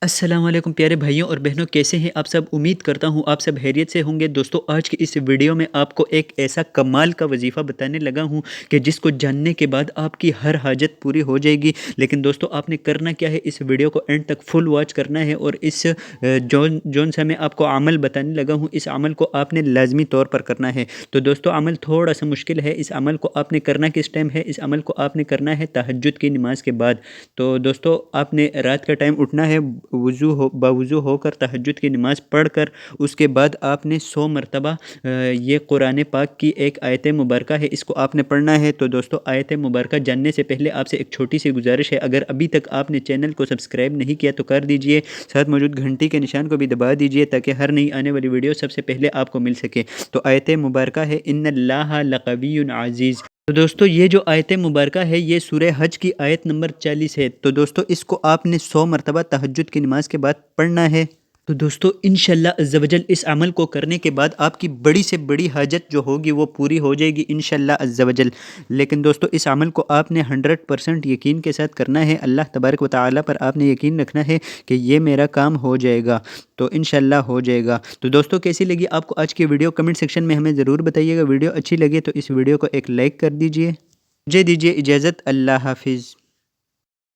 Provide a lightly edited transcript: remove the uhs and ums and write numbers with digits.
السلام علیکم پیارے بھائیوں اور بہنوں، کیسے ہیں آپ سب؟ امید کرتا ہوں آپ سب خیریت سے ہوں گے۔ دوستو، آج کی اس ویڈیو میں آپ کو ایک ایسا کمال کا وظیفہ بتانے لگا ہوں کہ جس کو جاننے کے بعد آپ کی ہر حاجت پوری ہو جائے گی۔ لیکن دوستو، آپ نے کرنا کیا ہے، اس ویڈیو کو اینڈ تک فل واچ کرنا ہے، اور اس جون سا میں آپ کو عمل بتانے لگا ہوں، اس عمل کو آپ نے لازمی طور پر کرنا ہے۔ تو دوستو، عمل تھوڑا سا مشکل ہے۔ اس عمل کو آپ نے کرنا کس ٹائم ہے؟ اس عمل کو آپ نے کرنا ہے تہجد کی نماز کے بعد۔ تو دوستو، آپ نے رات کا ٹائم اٹھنا ہے، باوضو ہو کر تہجد کی نماز پڑھ کر اس کے بعد آپ نے 100 مرتبہ یہ قرآن پاک کی ایک آیت مبارکہ ہے، اس کو آپ نے پڑھنا ہے۔ تو دوستو، آیت مبارکہ جاننے سے پہلے آپ سے ایک چھوٹی سی گزارش ہے، اگر ابھی تک آپ نے چینل کو سبسکرائب نہیں کیا تو کر دیجئے، ساتھ موجود گھنٹی کے نشان کو بھی دبا دیجئے تاکہ ہر نئی آنے والی ویڈیو سب سے پہلے آپ کو مل سکے۔ تو آیت مبارکہ ہے ان اللہ لقوی عزیز۔ تو دوستو، یہ جو آیت مبارکہ ہے یہ سورہ حج کی آیت نمبر 40 ہے۔ تو دوستو، اس کو آپ نے 100 مرتبہ تہجد کی نماز کے بعد پڑھنا ہے۔ تو دوستو، انشاءاللہ عز و جل اس عمل کو کرنے کے بعد آپ کی بڑی سے بڑی حاجت جو ہوگی وہ پوری ہو جائے گی انشاءاللہ عز و جل۔ لیکن دوستو، اس عمل کو آپ نے 100% یقین کے ساتھ کرنا ہے۔ اللہ تبارک و تعالی پر آپ نے یقین رکھنا ہے کہ یہ میرا کام ہو جائے گا، تو انشاءاللہ ہو جائے گا۔ تو دوستو، کیسی لگی آپ کو آج کی ویڈیو؟ کمنٹ سیکشن میں ہمیں ضرور بتائیے گا۔ ویڈیو اچھی لگے تو اس ویڈیو کو ایک لائک کر دیجئے۔ مجھے دیجئے اجازت، اللہ حافظ۔